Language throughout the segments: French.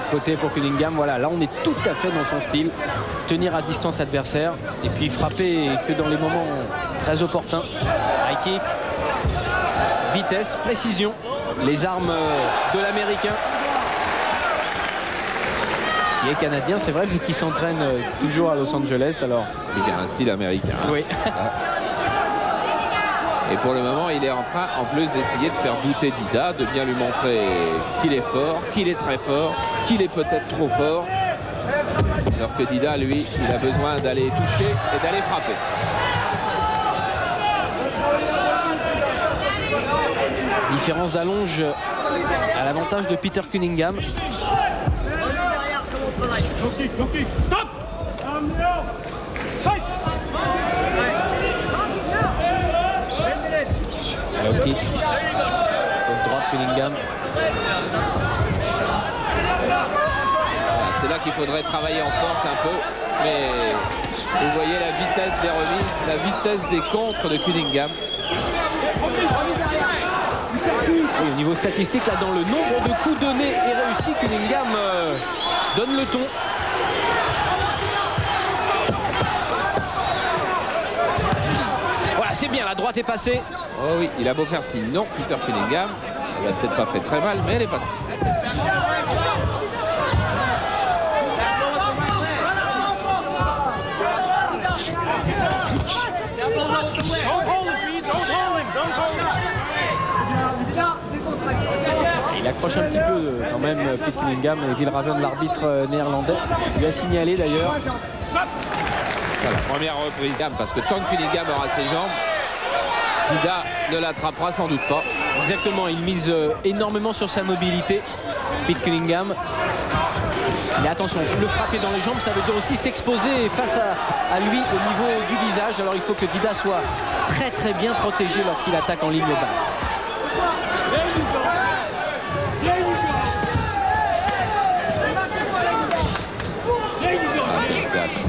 de côté pour Cunningham. Voilà, là on est tout à fait dans son style. Tenir à distance adversaire et puis frapper que dans les moments très opportuns. High kick, vitesse, précision, les armes de l'Américain. Qui est canadien, c'est vrai, mais qui s'entraîne toujours à Los Angeles. Alors, il a un style américain. Oui. Et pour le moment, il est en train, en plus, d'essayer de faire douter Dida, de bien lui montrer qu'il est fort, qu'il est très fort, qu'il est peut-être trop fort. Alors que Dida, lui, il a besoin d'aller toucher et d'aller frapper. Différence d'allonge à l'avantage de Peter Cunningham. Stop! Low kick. Gauche-droite Cunningham. C'est là qu'il faudrait travailler en force un peu. Mais vous voyez la vitesse des remises, la vitesse des contres de Cunningham. Et au niveau statistique, là, dans le nombre de coups donnés et réussis, Cunningham donne le ton. Voilà, c'est bien, la droite est passée. Oh oui, il a beau faire signe. Non, Peter Cunningham, il a peut-être pas fait très mal, mais elle est passée. Il accroche un petit peu quand même Pete Cunningham et Vilraven, l'arbitre néerlandais, lui a signalé d'ailleurs. Voilà, première reprise, parce que tant que Cunningham aura ses jambes, Dida ne l'attrapera sans doute pas. Exactement, il mise énormément sur sa mobilité, Pete Cunningham. Mais attention, le frapper dans les jambes, ça veut dire aussi s'exposer face à lui au niveau du visage. Alors il faut que Dida soit très très bien protégé lorsqu'il attaque en ligne basse.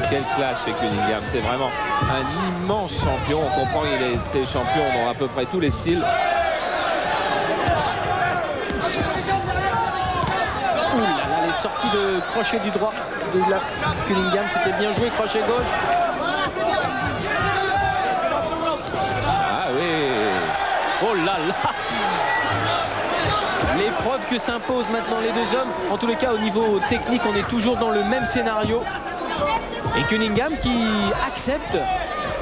Quel clash chez Cunningham, c'est vraiment un immense champion. On comprend qu'il a été champion dans à peu près tous les styles. Ouh là là, les sorties de crochet du droit de Cunningham, c'était bien joué, crochet gauche. Ah oui. Oh là là. L'épreuve que s'imposent maintenant les deux hommes. En tous les cas, au niveau technique, on est toujours dans le même scénario. Et Cunningham qui accepte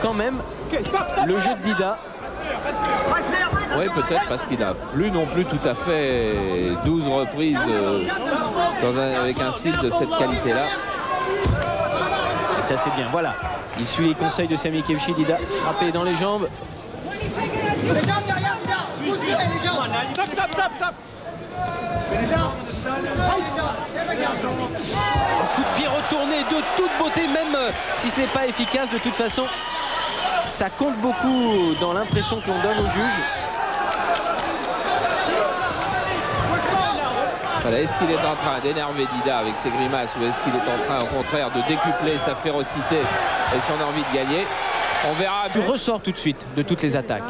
quand même le jeu de Dida. Oui, peut-être parce qu'il n'a plus non plus tout à fait 12 reprises avec un style de cette qualité-là. Et ça, c'est bien. Voilà. Il suit les conseils de Sami Khedira. Dida frappé dans les jambes. Stop, stop, stop, stop. Coup de pied retourné de toute beauté, même si ce n'est pas efficace de toute façon. Ça compte beaucoup dans l'impression que l'on donne au juge. Voilà, est-ce qu'il est en train d'énerver Dida avec ses grimaces ou est-ce qu'il est en train au contraire de décupler sa férocité et son envie de gagner? On verra. Tu ressors tout de suite de toutes les attaques.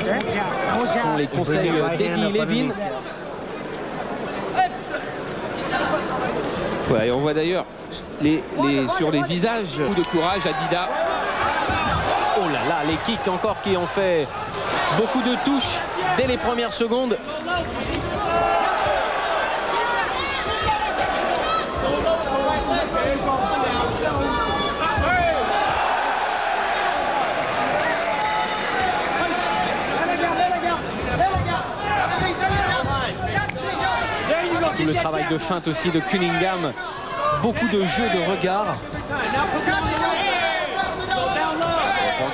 Ce sont les conseils d'Eddie Levin. Voilà, et on voit d'ailleurs sur les visages beaucoup de courage à Dida. Oh là là, les kicks encore qui ont fait beaucoup de touches dès les premières secondes. Tout le travail de feinte aussi de Cunningham. Beaucoup de jeux de regard.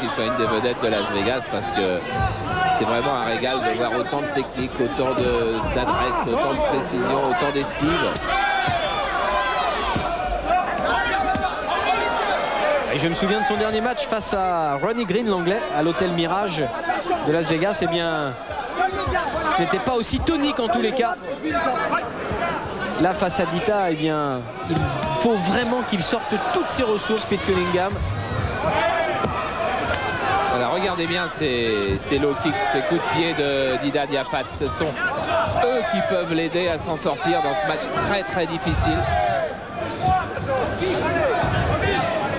Qu'il soit une des vedettes de Las Vegas parce que c'est vraiment un régal de voir autant de technique, autant d'adresse, autant de précision, autant d'esquive. Et je me souviens de son dernier match face à Ronnie Green, l'anglais, à l'hôtel Mirage de Las Vegas. Eh bien, ce n'était pas aussi tonique en tous les cas. Là, face à Dida, eh bien, il faut vraiment qu'il sorte toutes ses ressources, Pete Cunningham. Voilà, regardez bien ces low kicks, ces coups de pied de Dida Diafat. Ce sont eux qui peuvent l'aider à s'en sortir dans ce match très très difficile.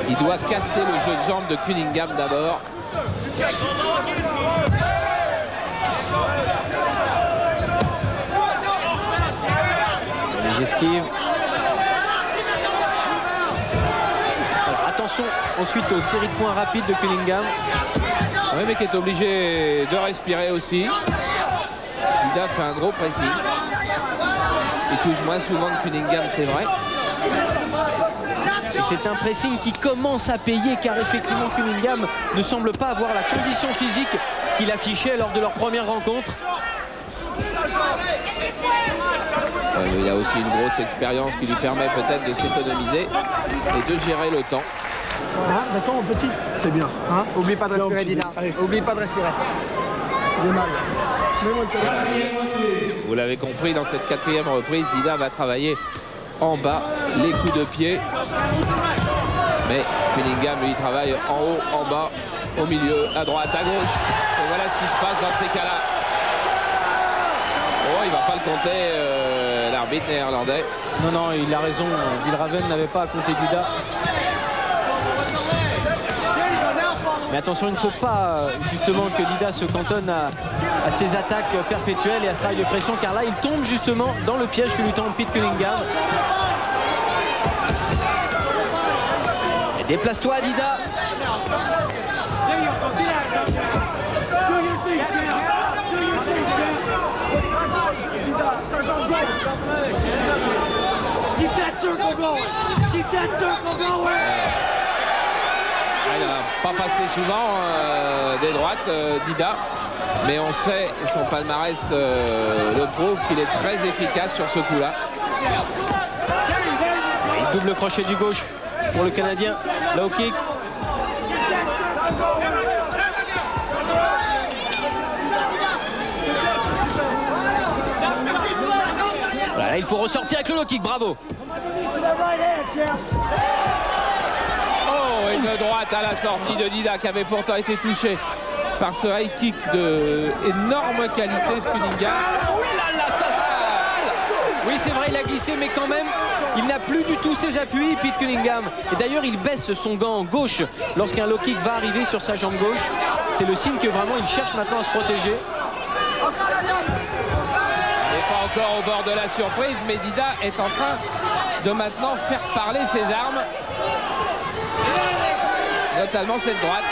Il doit casser le jeu de jambes de Cunningham d'abord. Il esquive. Alors, attention ensuite aux séries de points rapides de Cunningham. Oui, mais qui est obligé de respirer aussi. Dida fait un gros pressing. Il touche moins souvent que Cunningham, c'est vrai. Et c'est un pressing qui commence à payer car effectivement Cunningham ne semble pas avoir la condition physique qu'il affichait lors de leur première rencontre. Il a aussi une grosse expérience qui lui permet peut-être de s'économiser et de gérer le temps. Ah, d'accord, mon petit. C'est bien. Hein? Oublie pas de respirer, Dida. Oublie pas de respirer. Vous l'avez compris, dans cette quatrième reprise, Dida va travailler en bas, les coups de pied. Mais Cunningham, lui, travaille en haut, en bas, au milieu, à droite, à gauche. Et voilà ce qui se passe dans ces cas-là. Oh, il va pas le compter, l'arbitre néerlandais. Non, non, il a raison. Vilraven n'avait pas à compter Dida. Mais attention, il ne faut pas justement que Dida se cantonne à ses attaques perpétuelles et à ce travail de pression, car là, il tombe justement dans le piège que lui tend Pete Cunningham. Et déplace-toi, Dida. Il n'a pas passé souvent des droites, Dida, mais on sait, son palmarès le prouve, qu'il est très efficace sur ce coup-là. Double crochet du gauche pour le Canadien. Low kick. Voilà, il faut ressortir avec le low kick, bravo. Oh, une droite à la sortie de Dida qui avait pourtant été touché par ce high kick de énorme qualité de Cunningham. Oui, là, ça. Oui, c'est vrai, il a glissé, mais quand même, il n'a plus du tout ses appuis, Pete Cunningham. Et d'ailleurs, il baisse son gant gauche lorsqu'un low kick va arriver sur sa jambe gauche. C'est le signe que vraiment, il cherche maintenant à se protéger. Il n'est pas encore au bord de la surprise, mais Dida est en train de maintenant faire parler ses armes. Notamment cette droite.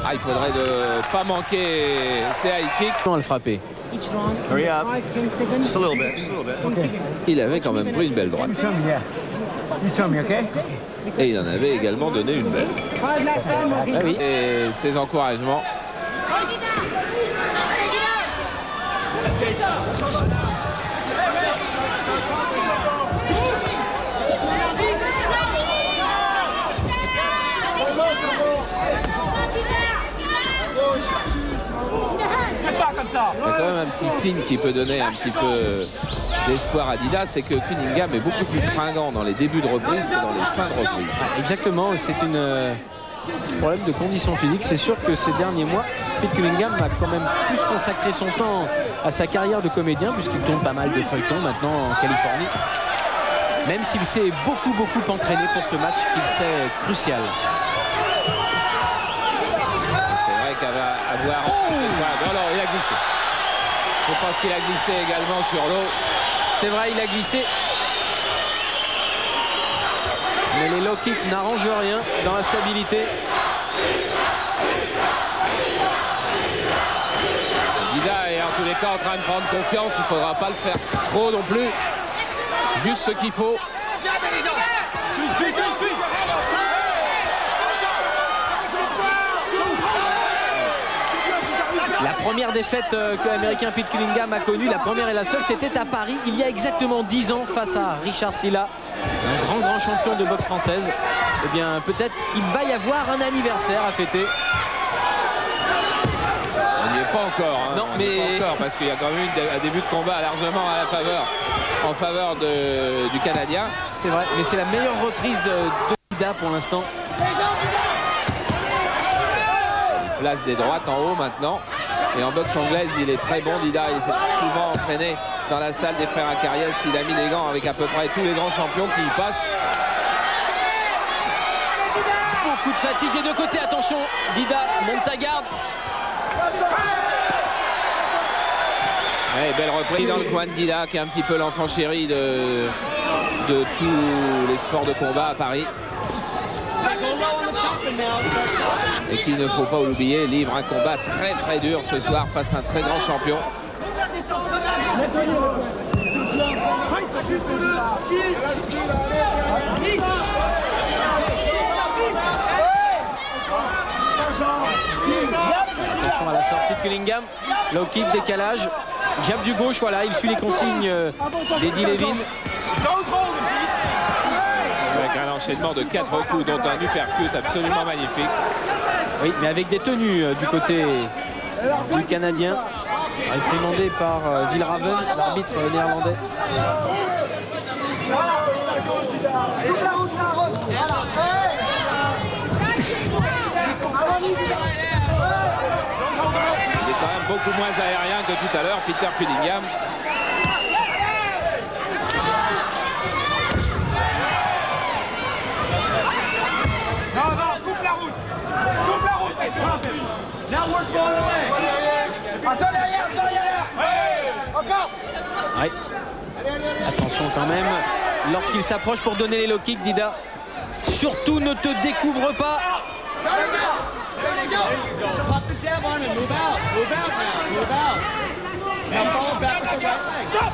Ah, il faudrait ne pas manquer ces high kicks. Comment le frapper? Hurry up. Just a little bit. Il avait quand même pris une belle droite. Et il en avait également donné une belle. Ah oui. Et ses encouragements. Il y a quand même un petit signe qui peut donner un petit peu d'espoir à Dida, c'est que Cunningham est beaucoup plus fringant dans les débuts de reprise que dans les fins de reprise. Exactement, c'est un problème de condition physique. C'est sûr que ces derniers mois, Pete Cunningham a quand même plus consacré son temps à sa carrière de comédien, puisqu'il tourne pas mal de feuilletons maintenant en Californie. Même s'il s'est beaucoup entraîné pour ce match qu'il sait crucial. C'est vrai qu'à voir... non, il a glissé. Je pense qu'il a glissé également sur l'eau. C'est vrai, il a glissé. Mais les low kicks n'arrangent rien dans la stabilité. Dida est en tous les cas en train de prendre confiance. Il ne faudra pas le faire trop non plus. Juste ce qu'il faut. La première défaite que l'Américain Pete Cunningham a connue, la première et la seule, c'était à Paris il y a exactement 10 ans face à Richard Silla, un grand champion de boxe française. Eh bien, peut-être qu'il va y avoir un anniversaire à fêter. On n'y est pas encore. Hein. Non, on mais... n'y est pas encore parce qu'il y a quand même eu un début de combat largement en faveur du Canadien. C'est vrai, mais c'est la meilleure reprise de Dida pour l'instant. place des droites en haut maintenant. Et en boxe anglaise, il est très bon, Dida. Il s'est souvent entraîné dans la salle des frères Acariès. Il a mis des gants avec à peu près tous les grands champions qui y passent. Beaucoup de fatigue des deux côtés. Attention, Dida monte ta garde. Ouais, belle reprise dans le coin de Dida, qui est un petit peu l'enfant chéri de tous les sports de combat à Paris. Et qu'il ne faut pas oublier, livre un combat très très dur ce soir face à un très grand champion. Attention à la sortie de Cunningham. Low kick, décalage. Jab du gauche, voilà, il suit les consignes d'Eddie Levin. Avec un enchaînement de 4 coups, dont un uppercut absolument magnifique. Oui, mais avec des tenues du côté du Canadien. Réprimandé par Vilraven, l'arbitre néerlandais. Il est quand même beaucoup moins aérien que tout à l'heure, Peter Cunningham. Coupe la route. Coupe la route. Now we're going away. Attends derrière, encore. Ouais. Attention quand même. Lorsqu'il s'approche pour donner les low kicks, Dida. Surtout ne te découvre pas.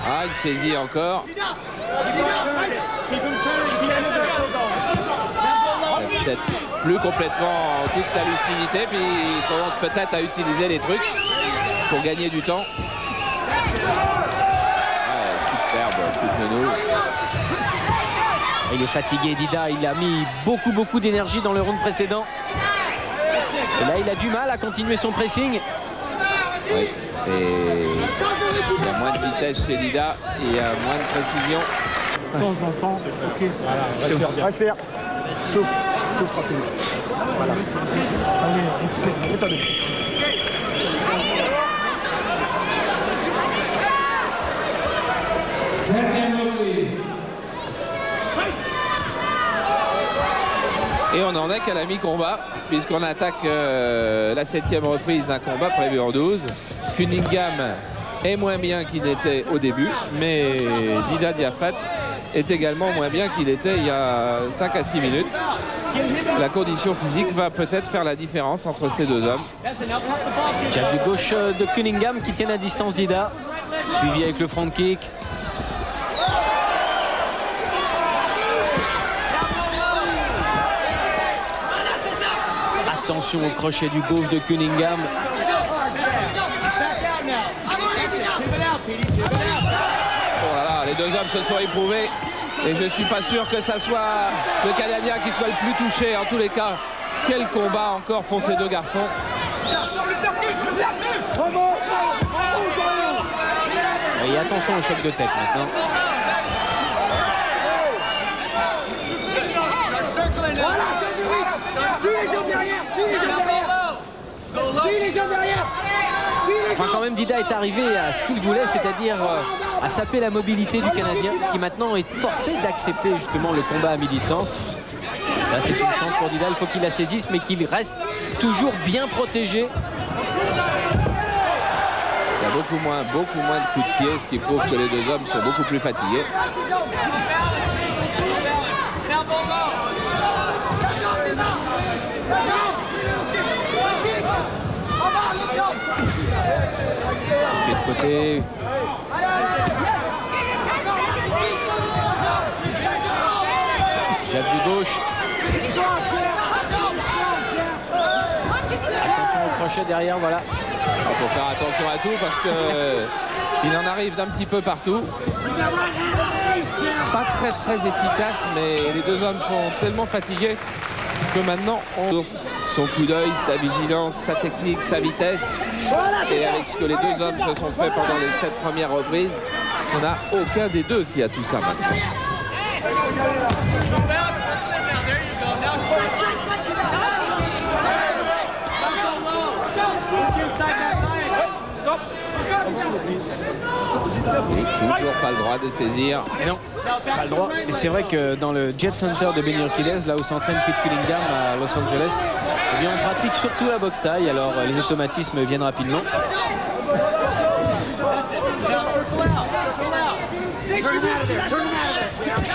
Ah, une saisie encore. Peut-être plus complètement toute sa lucidité, puis il commence peut-être à utiliser les trucs pour gagner du temps. Ouais, superbe coup de genou. Il est fatigué, Dida. Il a mis beaucoup d'énergie dans le round précédent. Et là, il a du mal à continuer son pressing. Oui. Et il y a moins de vitesse chez Dida, il y a moins de précision. De temps en temps, ok. Voilà, respire. Souffle rapidement. Voilà. Allez, respire. Attendez. Et on en est qu'à la mi-combat, puisqu'on attaque la 7e reprise d'un combat prévu en 12. Cunningham est moins bien qu'il n'était au début, mais Dida Diafat est également moins bien qu'il était il y a 5 à 6 minutes. La condition physique va peut-être faire la différence entre ces deux hommes. Jab du gauche de Cunningham qui tient à distance Dida. Suivi avec le front kick. Attention au crochet du gauche de Cunningham. Oh là là, les deux hommes se sont éprouvés. Et je ne suis pas sûr que ça soit le Canadien qui soit le plus touché. En tous les cas, quel combat encore font ces deux garçons. Et attention au choc de tête maintenant. Enfin quand même Dida est arrivé à ce qu'il voulait, c'est-à-dire à saper la mobilité du Canadien qui maintenant est forcé d'accepter justement le combat à mi-distance. Ça c'est une chance pour Dida, il faut qu'il la saisisse mais qu'il reste toujours bien protégé. Il y a beaucoup moins de coups de pied, ce qui prouve que les deux hommes sont beaucoup plus fatigués. Pied de côté. Jab du gauche. Attention au crochet derrière, voilà. Il faut faire attention à tout parce que il en arrive d'un petit peu partout. Pas très efficace, mais les deux hommes sont tellement fatigués que maintenant on... son coup d'œil, sa vigilance, sa technique, sa vitesse. Et avec ce que les deux hommes se sont fait pendant les 7 premières reprises, on n'a aucun des deux qui a tout ça maintenant. Et toujours pas le droit de saisir. Et non, pas le droit. Et c'est vrai que dans le Jet Center de Ben Urquidez, là où s'entraîne Pete Cunningham à Los Angeles, eh bien, on pratique surtout la boxe taille. Alors les automatismes viennent rapidement.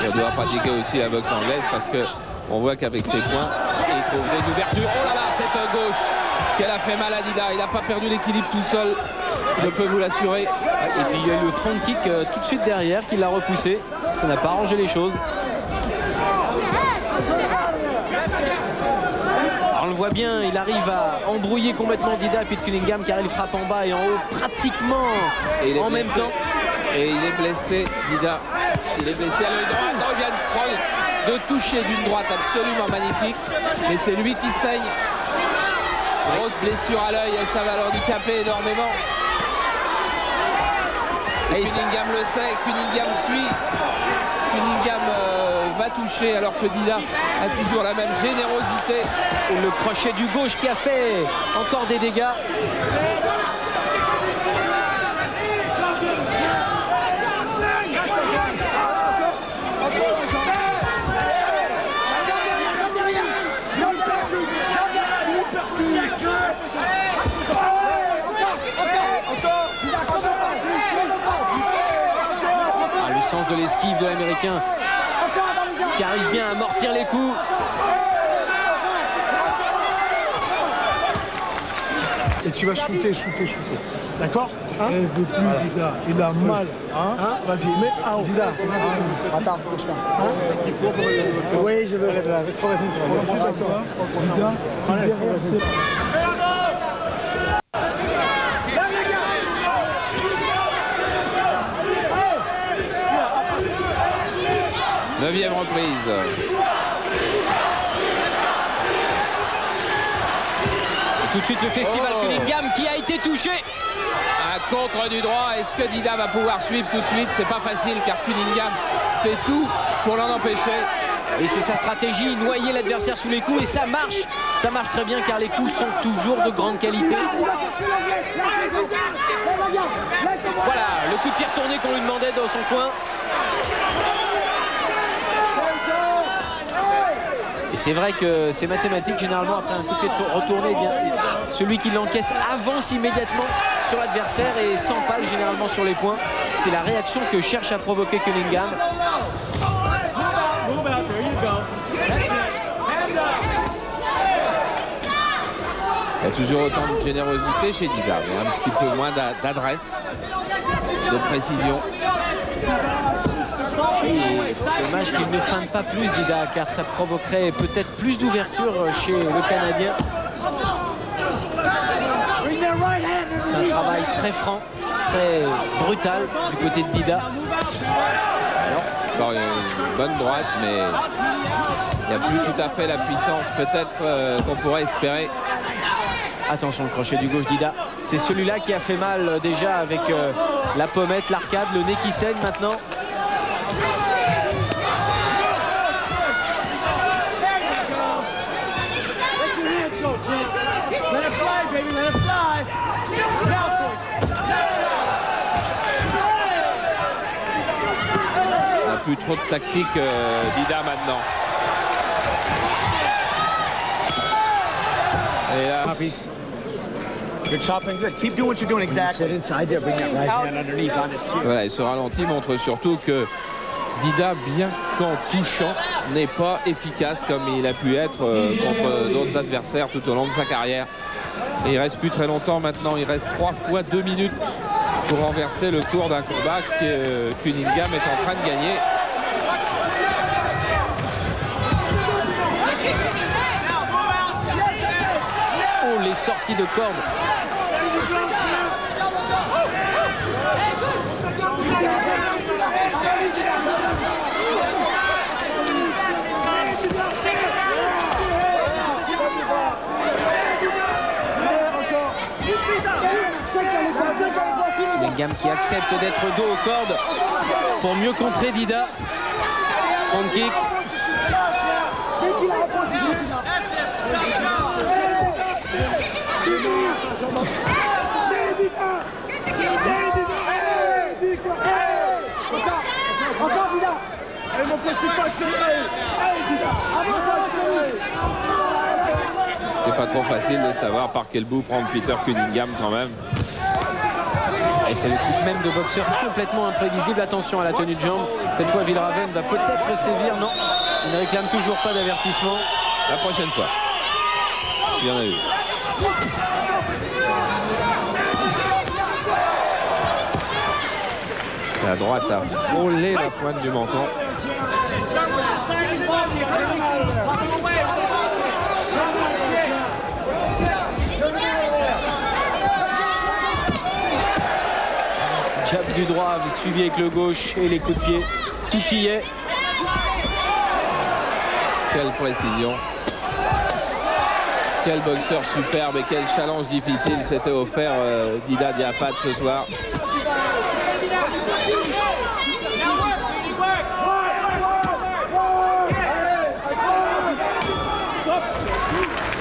On doit pratiquer aussi la boxe anglaise parce que on voit qu'avec ses points, il trouve des ouvertures. Oh là là, cette gauche qu'elle a fait mal à Dida. Il n'a pas perdu l'équilibre tout seul, je peux vous l'assurer. Et puis il y a eu le front kick tout de suite derrière qui l'a repoussé. Ça n'a pas arrangé les choses. Alors on le voit bien, il arrive à embrouiller complètement Dida, Pete Cunningham, car il frappe en bas et en haut pratiquement en même temps. Et il est blessé, Dida. Il est blessé à l'œil droit. Non, il vient de toucher d'une droite absolument magnifique. Mais c'est lui qui saigne. Grosse blessure à l'œil et ça va l'handicaper énormément. Et Cunningham le sait, Cunningham suit. Cunningham va toucher alors que Dida a toujours la même générosité. Et le crochet du gauche qui a fait encore des dégâts. Le sens de l'esquive de l'Américain qui arrive bien à amortir les coups. Et tu vas shooter. D'accord, hein? Elle veut plus, Dida. Il a mal. Hein? Vas-y, mets out. Dida. Attends, bouge pas. Est-ce qu'il faut oui, je veux. Dida, c'est derrière. Neuvième reprise. Et tout de suite le festival Cunningham qui a été touché. Un contre du droit. Est-ce que Dida va pouvoir suivre tout de suite? C'est pas facile car Cunningham fait tout pour l'en empêcher. Et c'est sa stratégie, noyer l'adversaire sous les coups, et ça marche. Ça marche très bien car les coups sont toujours de grande qualité. Voilà, le coup de pied retourné qu'on lui demandait dans son coin. Et c'est vrai que c'est mathématique, généralement après un coup de pied retourné, eh bien, celui qui l'encaisse avance immédiatement sur l'adversaire et s'empale généralement sur les points. C'est la réaction que cherche à provoquer Cunningham. Il y a toujours autant de générosité chez Dida, mais un petit peu moins d'adresse, de précision. Et dommage qu'il ne feinte pas plus, Dida, car ça provoquerait peut-être plus d'ouverture chez le Canadien. C'est un travail très franc, très brutal du côté de Dida. Alors, une bonne droite, mais il n'y a plus tout à fait la puissance peut-être qu'on pourrait espérer. Attention, le crochet du gauche Dida. C'est celui-là qui a fait mal déjà avec la pommette, l'arcade, le nez qui saigne maintenant. On n'a plus trop de tactique Dida maintenant. Et là, Good chopping, good. Keep doing what you're doing exactly. Sit inside there, bring that right hand underneath on it. voilà, et ce ralenti montre surtout que Dida, bien qu'en touchant, n'est pas efficace comme il a pu être contre d'autres adversaires tout au long de sa carrière. Et il reste plus très longtemps maintenant, il reste 3 fois 2 minutes pour renverser le cours d'un combat que Cunningham est en train de gagner. Oh, les sorties de corde. Cunningham qui accepte d'être dos aux cordes pour mieux contrer Dida. Front kick. mon petit, pas accéléré. Allez, Dida, avance, accéléré. C'est pas trop facile de savoir par quel bout prendre Peter Cunningham quand même. Et c'est le type même de boxeur complètement imprévisible. Attention à la tenue de jambe. Cette fois, Vilraven va peut-être sévir. Non, il ne réclame toujours pas d'avertissement. La prochaine fois. Il y en a eu. La droite a frôlé la pointe du menton. Jab du droit suivi avec le gauche et les coups de pied. Tout y est. Quelle précision. Quel boxeur superbe et quel challenge difficile s'était offert Dida Diafat ce soir.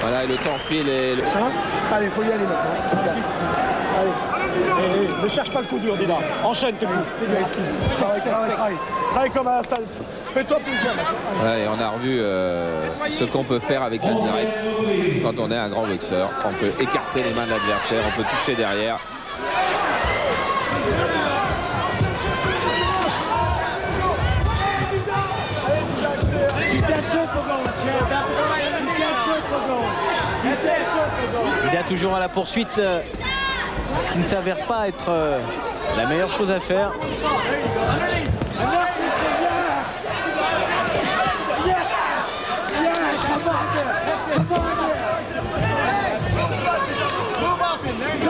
Voilà, et le temps file. Et le... Allez, il faut y aller maintenant. Allez. Ne cherche pas le coup dur, Dida. Enchaîne tes coups. Travaille comme à la salle. Fais-toi plaisir. Ouais, et on a revu ce qu'on peut faire avec la direct quand on est un grand boxeur. On peut écarter les mains de l'adversaire, on peut toucher derrière. Il est toujours à la poursuite. Ce qui ne s'avère pas être la meilleure chose à faire.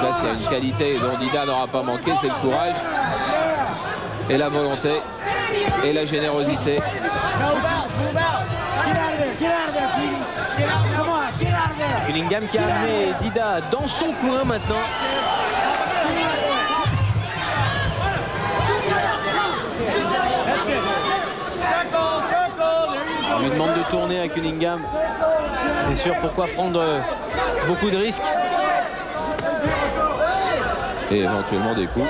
Là, s'il y a une qualité dont Dida n'aura pas manqué, c'est le courage et la volonté et la générosité. Cunningham qui a amené Dida dans son coin maintenant. On lui demande de tourner à Cunningham. C'est sûr, pourquoi prendre beaucoup de risques. Et éventuellement des coups.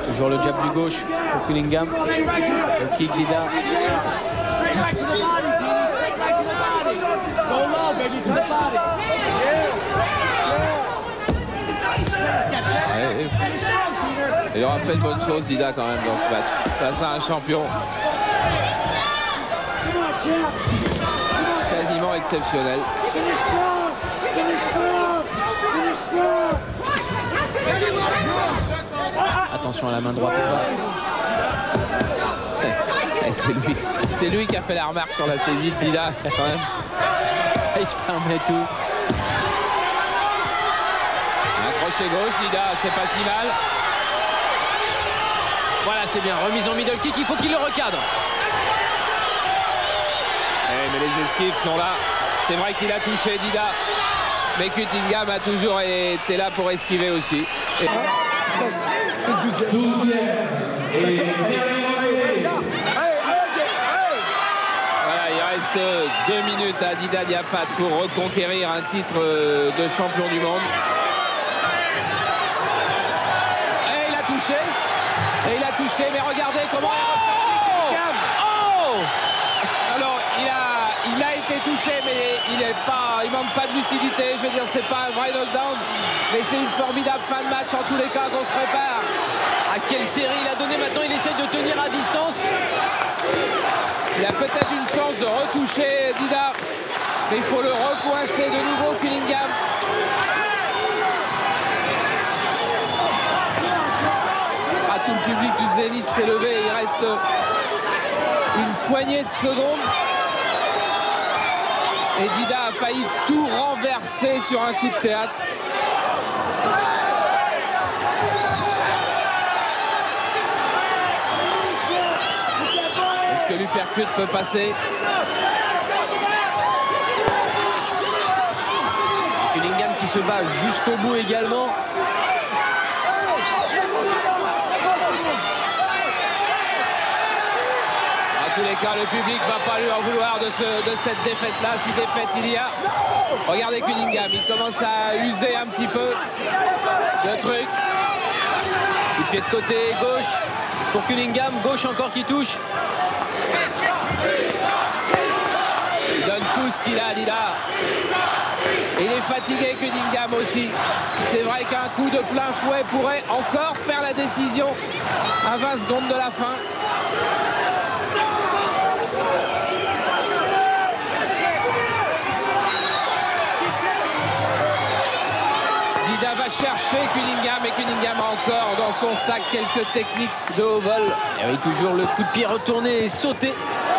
Toujours le jab du gauche pour Cunningham. Le kick Dida. Il aura fait de bonnes choses Dida quand même dans ce match. Face à un champion quasiment exceptionnel. Attention à la main droite. Et c'est lui qui a fait la remarque sur la saisie de Dida quand même. Il se permet tout. Un crochet gauche, Dida, c'est pas si mal. Voilà, c'est bien. Remise en middle kick, il faut qu'il le recadre. Mais les esquives sont là. C'est vrai qu'il a touché Dida. Mais Cunningham a toujours été là pour esquiver aussi. Et... C'est le 12e. Voilà, il reste 2 minutes à Dida Diafat pour reconquérir un titre de champion du monde. Et il a touché. Et il a touché, mais regardez comment il refait Cunningham. Oh! Alors, il a été touché, mais il manque pas de lucidité. Je veux dire, c'est pas un vrai knockdown, mais c'est une formidable fin de match en tous les cas qu'on se prépare. À quelle série il a donné maintenant? Il essaie de tenir à distance. Il a peut-être une chance de retoucher Dida, mais il faut le recoincer de nouveau Cunningham. Tout le public du Zénith s'est levé, il reste une poignée de secondes et Dida a failli tout renverser sur un coup de théâtre. Est-ce que l'uppercut peut passer? Cunningham qui se bat jusqu'au bout également. En tous les cas, le public ne va pas lui en vouloir de cette défaite-là, si défaite il y a. Regardez Cunningham, il commence à user un petit peu le truc. Du pied de côté gauche pour Cunningham. Gauche encore qui touche. Il donne tout ce qu'il a, Dida. Il est fatigué, Cunningham aussi. C'est vrai qu'un coup de plein fouet pourrait encore faire la décision à 20 secondes de la fin. Dida va chercher Cunningham et Cunningham a encore dans son sac quelques techniques de haut vol. Et oui, toujours le coup de pied retourné et sauté.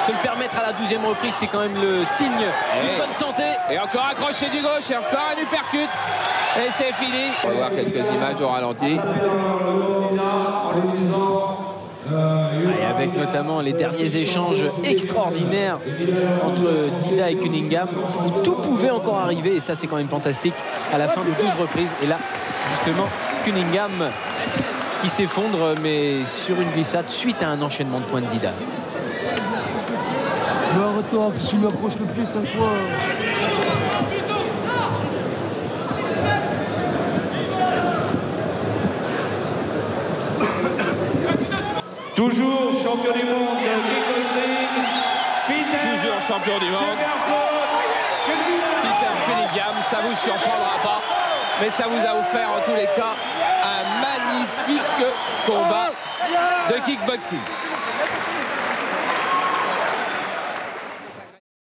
Se le permettre à la 12e reprise, c'est quand même le signe d'une bonne santé. Et encore accroché du gauche et encore un uppercut. Et c'est fini. On va voir quelques images au ralenti. Et avec notamment les derniers échanges extraordinaires entre Dida et Cunningham, où tout pouvait encore arriver, et ça c'est quand même fantastique, à la fin de 12 reprises. Et là, justement, Cunningham qui s'effondre, mais sur une glissade suite à un enchaînement de points de Dida. Mais arrête-toi, si tu lui approches le pied 5 fois. Toujours champion du monde de kickboxing, Toujours champion du monde. Peter Cunningham, ça vous surprendra pas, mais ça vous a offert en tous les cas un magnifique combat de kickboxing.